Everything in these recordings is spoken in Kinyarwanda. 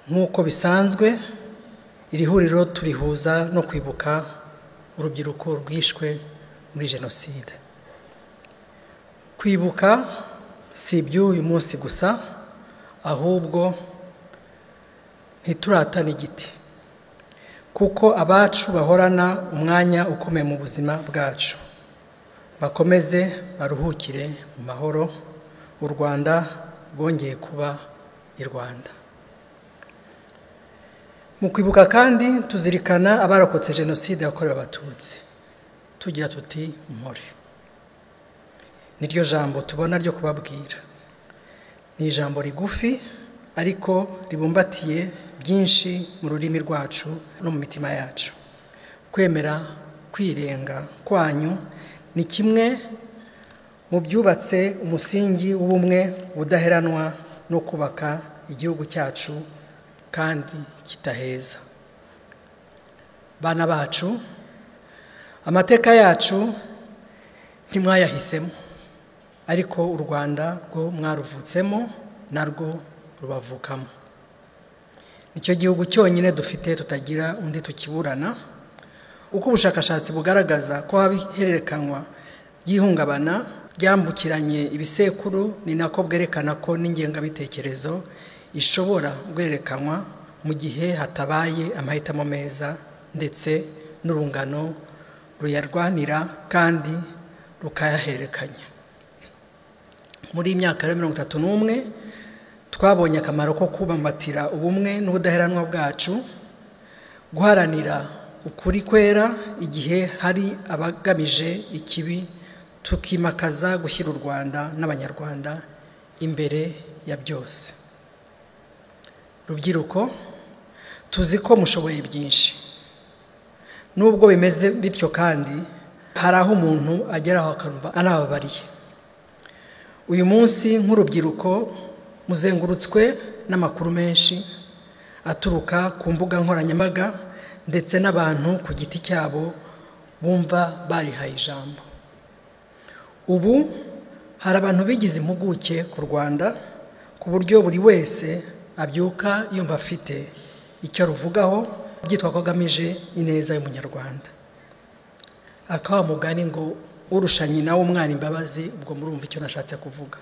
nk'uko bisanzwe iri huriro turihuza no kwibuka urubyiruko rwishwe muri jenoside. Kwibuka si iby'uyu munsi gusa, ahubwo ntituratana igiti, kuko abacu bahorana umwanya ukomeye mu buzima bwacu. Bakomeze baruhukire mu mahoro, u Rwanda rwongeye kuba i Rwanda. Mu kwibuka kandi tuzirikana abarokotse jenoside yakorewe Abatutsi, tugira tuti mpore. Niryo jambo tubona ryo kubabwira. Ni ijambo rigufi ariko ribumbatiye byinshi mu rurimi rwacu no mu mitima yacu. Kwemera kwirenga kwanyu ni kimwe mu byubatse umusingi w'ubumwe budaheranwa no kubaka igihugu cyacu kandi kitaheza. Bana bacu, amateka yacu ntimwayahisemo, ariko u Rwanda rwo mwaruvutsemo narwo rubavukamo. Nicyo gihugu cyonyine dufite tutagira undi tukiburana. Uko ubushakashatsi bugaragaza ko haba ihererekanywa ry'ihungabana ryambukiranye ibisekuru, ni nako bwerekana ko n'ingengabitekerezo ishobora guhererekanywa mu gihe hatabaye amahitamo meza ndetse n'urungano ruyarwanira kandi rukayahererekanya. Muri imyaka ya 31 twabonye akamaro ko kubambatira ubumwe n'ubudaheranwa bwacu, guharanira ukuri kwera igihe hari abagamije ikibi, tukimakaza gushyira u Rwanda n'Abanyarwanda imbere ya byose. Rubyiruko, tuzi ko mushoboye byinshi. Nubwo bimeze bityo kandi hari aho umuntu ageraho akumva anababariye. Uyu munsi nk'urubyiruko muzengurutswe n'amakuru menshi aturuka ku mbuga nkoranyambaga ndetse n'abantu ku giti cyabo bumva barihaye ijambo. Ubu hari abantu bigize impuguke ku Rwanda ku buryo buri wese abyuka yumva afite icyo ruvugaho, byitwa ko agamije ineza y'umunyarwanda. Akaba mugani ngo urusha nyina w'umwana imbabazi, ubwo murumva icyo nashatse kuvuga.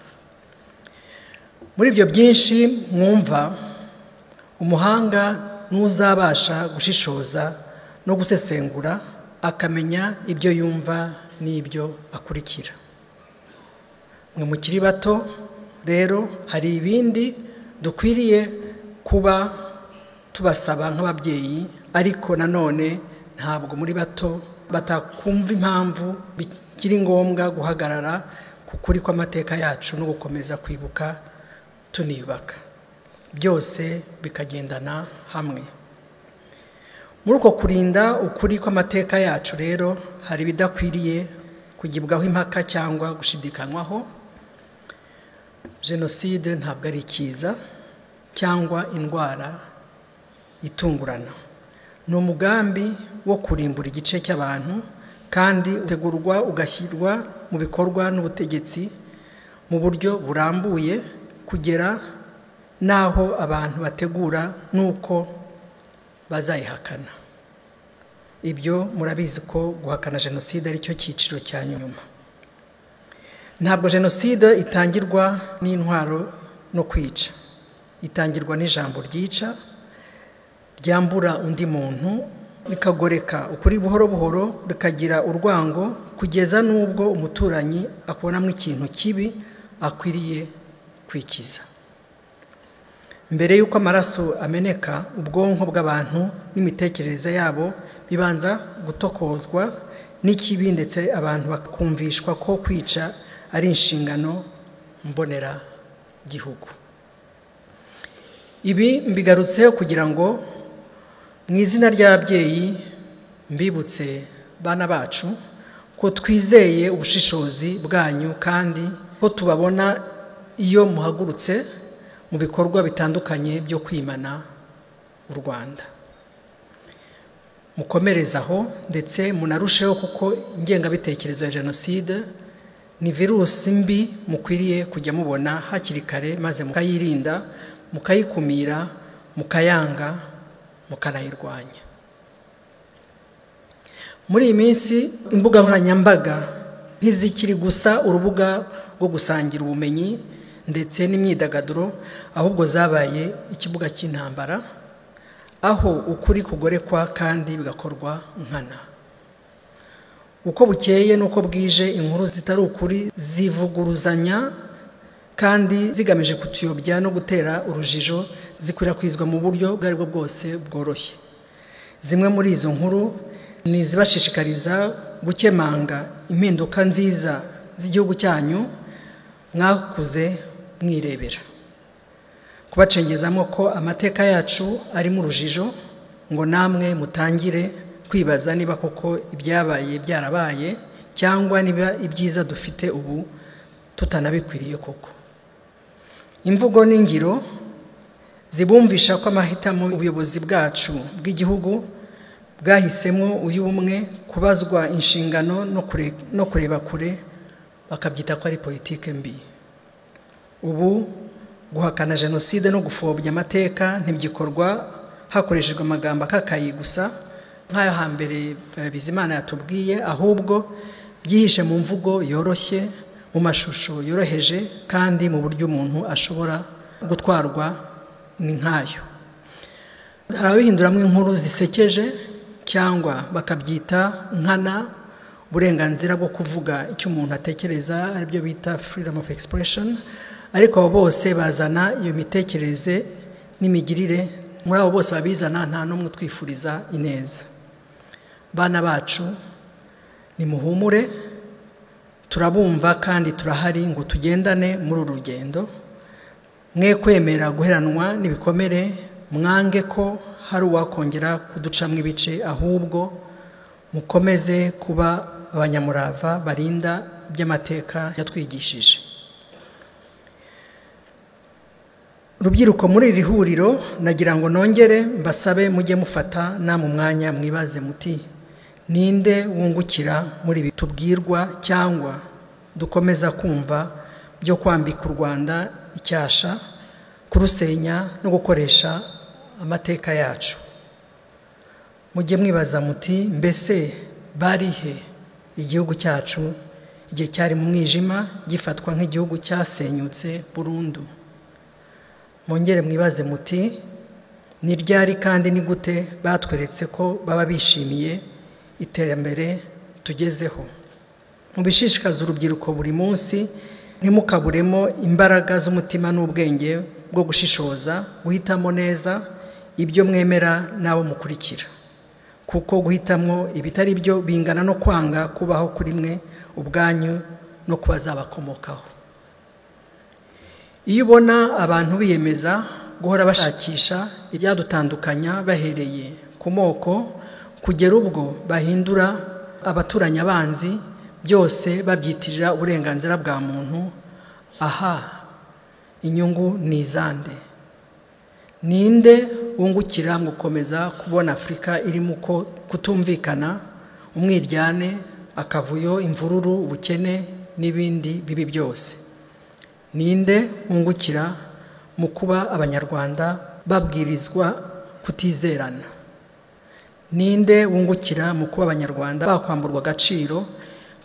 Muri ibyo byinshi mwumva, umuhanga ntuzabasha gushishoza no gusesengura akamenya ibyo yumva n'ibyo akurikira. Mwe mukiri bato rero, hari ibindi dukwiriye kuba tubasaba nk'ababyeyi, ariko nanone ntabwo muri bato batakumva impamvu bikiri ngombwa guhagarara ku kuri kw'amateka yacu no gukomeza kwibuka tuniyubaka, byose bikagendana hamwe. Muri uko kurinda ukuri kw'amateka yacu rero, hari ibidakwiriye kugibwaho impaka cyangwa gushidikanywaho. Jenoside ntabwo ari ikiza cyangwa indwara itungurana. Ni umugambi wo kurimbura igice cy'abantu, kandi utegurwa ugashyirwa mu bikorwa n'ubutegetsi mu buryo burambuye kugera n'aho abantu bategura n'uko bazayihakana. Ibyo murabizi ko guhakana jenoside ari cyo cyiciro cya nyuma. Ntabwo jenoside itangirwa n'intwaro no kwica, itangirwa n'ijambo ryica, ryambura undi muntu, rikagoreka ukuri buhoro buhoro, rikagira urwango kugeza n'ubwo umuturanyi akubonamo ikintu kibi akwiriye kwikiza. Mbere y'uko amaraso ameneka, ubwonko bw'abantu n'imitekerereze yabo bibanza gutokozwa n'ikibi, ndetse abantu bakumvishwa ko kwica ari inshingano mbonera gihugu. Ibi mbigarutseho kugira ngo mu izina ry'ababyeyi mbibutse bana bacu ko twizeye ubushishozi bwanyu, kandi ko tubabona iyo muhagurutse mu bikorwa bitandukanye byo kwimana u Rwanda. Mukomerezaho ndetse munarusheho, kuko ingengabitekerezo ya jenoside ni virusi mbi mukwiriye kujya mubona hakiri kare, maze mukayirinda, mukayikumira, mukayanga mukanayirwanya. Muri iyi minsi imbuga nkoranyambaga ntizikiri gusa urubuga rwo gusangira ubumenyi ndetse n'imyidagaduro, ahubwo zabaye ikibuga cy'intambara aho ukuri kugorekwa kandi bigakorwa nkana. Uko bukeye nuko bwije inkuru zitari ukuri zivuguruzanya kandi zigamije kutuyobya no gutera urujijo, zikwirakwizwa mu buryo bwari bwo bwose bworoshye. Zimwe muri izo nkuru ni zibashishikariza gukemanga impinduka nziza z'igihugu cyanyu mwakuze mwirebera, kubacengezamo ko amateka yacu ari mu rujijo ngo namwe mutangire kwibaza niba koko ibyabaye byarabaye cyangwa niba ibyiza dufite ubu tutanabikwiriye koko. Imvugo n'ingiro zibumvisha ko amahitamo ubuyobozi bwacu bw'igihugu bwahisemo uyu umwe kubazwa inshingano no kureba kure, bakabyita ko ari politike mbi. Ubu guhakana jenoside no gupfobya amateka ntibyikorwa hakoreshejwe amagambo akakaye gusa nk'ayo hambere Bizimana yatubwiye, ahubwo byihishe mu mvugo yoroshye, mu mashusho yoroheje kandi mu buryo umuntu ashobora gutwarwa ni nkayo. Hari abihinduramo inkuru zisekeje cyangwa bakabyita nkana uburenganzira bwo kuvuga icyo umuntu atekereza, aribyo bita freedom of expression, ariko abo bose bazana iyo mitekerereze n'imigirire. Muri abo bose babizana nta n'umwe twifuriza ineza. Bana bacu nimuhumure, turabumva kandi turahari ngo tugendane muri uru rugendo. Mwe kwemera guheranwa n'ibikomere, mwange ko hari uwakongera kuducamwa ibice, ahubwo mukomeze kuba abanyamurava barinda iby'amateka yatwigishije. Rubyiruko, muri iri huriro nagira ngo nongere mbasabe mujye mufata namwe umwanya mwibaze muti ninde wungukira muri ibi tubwirwa cyangwa dukomeza kumva byo kwambika u Rwanda icyasha, kurusenya no gukoresha amateka yacu. Mujye mwibaza muti mbese barihe igihugu cyacu igihe cyari mu mwijima gifatwa nk'igihugu cyasenyutse burundu. Mongere mwibaze muti ni ryari kandi ni gute batweretse ko baba bishimiye iterambere tugezeho. Mubishishikaza urubyiruko buri munsi, ntimukaburemo imbaraga z'umutima n'ubwenge bwo gushishoza, guhitamo neza ibyo mwemera n'abo mukurikira, kuko guhitamo ibitari byo bingana no kwanga kubaho kuri mwe ubwanyu no kubazabakomokaho. Iyo ubona abantu biyemeza guhora bashakisha iryadutandukanya bahereye ku moko kugera ubwo bahindura abaturanyi abanzi, byose babyitirira uburenganzira bwa muntu, aha inyungu ni izande. Ninde wungukira mu gukomeza kubona Afurika irimo kutumvikana, umwiryane, akavuyo, imvururu, ubukene n'ibindi bibi byose? Ninde wungukira mu kuba abanyarwanda babwirizwa kutizerana? Ninde wungukira mu kuba abanyarwanda bakwamburwa agaciro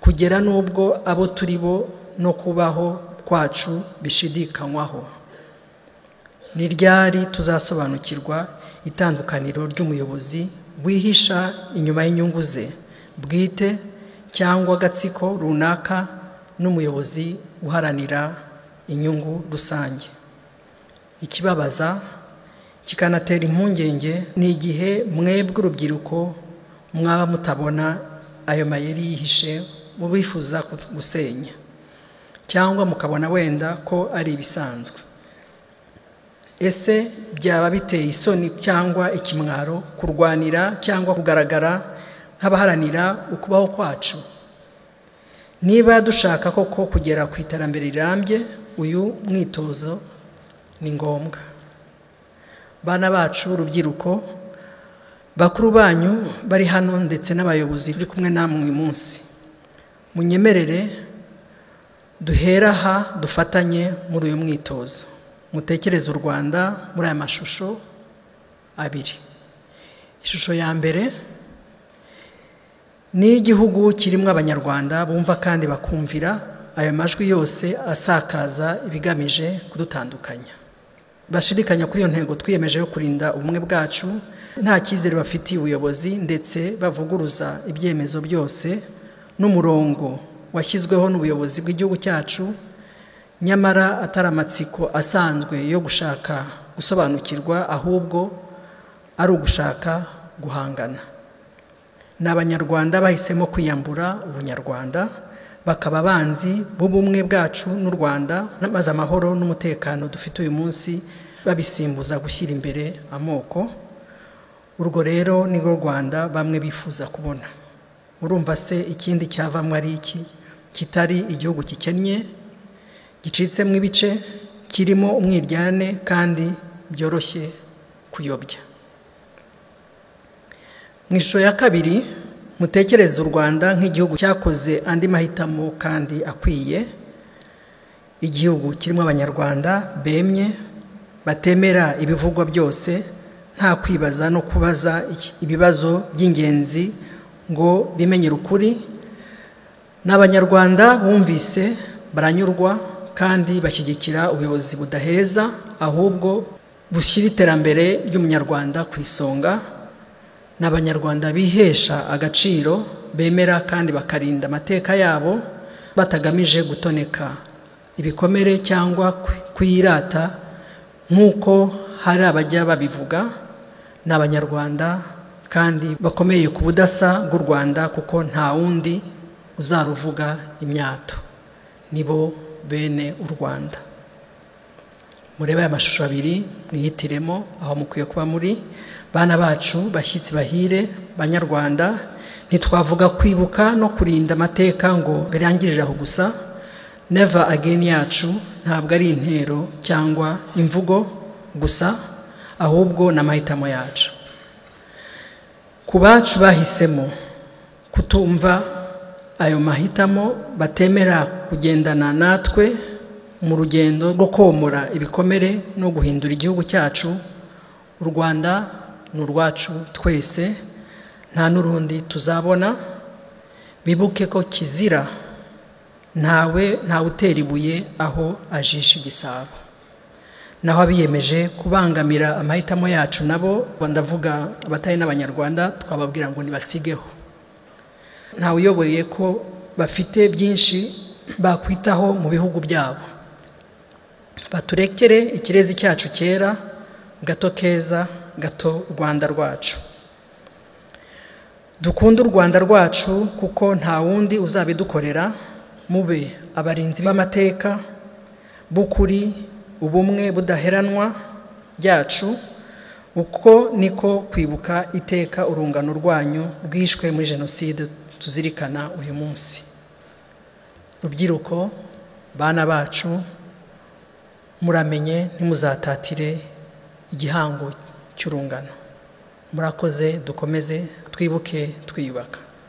kugera n'ubwo abo turi bo no kubaho kwacu bishidikanywaho? Ni ryari tuzasobanukirwa itandukaniro ry'umuyobozi wihisha inyuma y'inyungu ze bwite cyangwa agatsiko runaka n'umuyobozi uharanira inyungu rusange? Ikibabaza kikanatera impungenge ni igihe mwebwe urubyiruko mwaba mutabona ayo mayeri yihishe mu bifuza gusenya, cyangwa mukabona wenda ko ari ibisanzwe. Ese byaba biteye isoni cyangwa ikimwaro kurwanira cyangwa kugaragara nk'abaharanira ukubaho kwacu? Niba dushaka koko kugera ku iterambere rirambye, uyu mwitozo ni ngombwa. Bana bacu urubyiruko, bakuru banyu bari hano ndetse n'abayobozi turi kumwe namwe uyu munsi, munyemerere duhera aha dufatanye muri uyu mwitozo. Mutekereze u Rwanda muri aya mashusho abiri. Ishusho ya mbere ni igihugu kirimo abanyarwanda bumva kandi bakumvira ayo majwi yose asakaza ibigamije kudutandukanya. Bashidikanya kuri iyo ntego twiyemeje yo kurinda ubumwe bwacu, nta cyizere bafitiye ubuyobozi ndetse bavuguruza ibyemezo byose n'umurongo washyizweho n'ubuyobozi bw'igihugu cyacu, nyamara atari amatsiko asanzwe yo gushaka gusobanukirwa, ahubwo ari ugushaka guhangana. Ni abanyarwanda bahisemo kwiyambura ubunyarwanda, bakaba abanzi b'ubumwe bwacu n'u Rwanda, maze amahoro n'umutekano dufite uyu munsi babisimbuza gushyira imbere amoko. Urwo rero ni rwo Rwanda bamwe bifuza kubona. Urumva se ikindi cyavamo ari iki? Kitari igihugu gikennye, gicitsemo ibice, kirimo umwiryane kandi byoroshye kuyobya. Mu ishusho ya kabiri, mutekereze u Rwanda nk'igihugu cyakoze andi mahitamo kandi akwiye, igihugu kirimo abanyarwanda bemye, batemera ibivugwa byose, nta kwibaza no kubaza ibibazo by'ingenzi ngo bimenyere ukuri. N'abanyarwanda bumvise baranyurwa kandi bashyigikira ubuyobozi budaheza, ahubwo bushyira iterambere ry'umunyarwanda ku isonga. N'abanyarwanda bihesha agaciro, bemera kandi bakarinda amateka yabo, batagamije gutoneka ibikomere cyangwa kuyirata nk'uko hari abajya babivuga. N'abanyarwanda kandi bakomeye ku budasa bw'u Rwanda, kuko nta wundi uzaruvuga imyato, nibo bene u Rwanda. Murebe aya mashusho abiri mwihitiremo aho mukwiye kuba muri. Bana bacu, bashyitsi bahire, banyarwanda, ntitwavuga kwibuka no kurinda amateka ngo birangirire aho gusa. Never again yacu ntabwo ari intero cyangwa imvugo gusa, ahubwo n'amahitamo yacu. Ku bacu bahisemo kutumva ayo mahitamo, batemera kugendana natwe mu rugendo rwo komora ibikomere no guhindura igihugu cyacu, u Rwanda ni urwacu twese, nta n'urundi tuzabona. Bibuke ko kizira ntawe utera ibuye aho ajisha igisabo. Naho abiyemeje kubangamira amahitamo yacu nabo, ndavuga abatari n'abanyarwanda, twababwira ngo nibasigeho. Ntawe uyoboye ko bafite byinshi bakwitaho mu bihugu byabo. Baturekere ikirezi cyacu cyera, gato keza, gato Rwanda rwacu. Dukunde u Rwanda rwacu kuko nta wundi uzabidukorera. Mube abarinzi b'amateka b'ukuri, ubumwe budaheranwa byacu. Uko niko kwibuka iteka urungano rwanyu rwishwe muri Jenoside tuzirikana uyu munsi. Rubyiruko, bana bacu, muramenye ntimuzatatire igihango cy'urungano. Murakoze, dukomeze twibuke twiyubaka.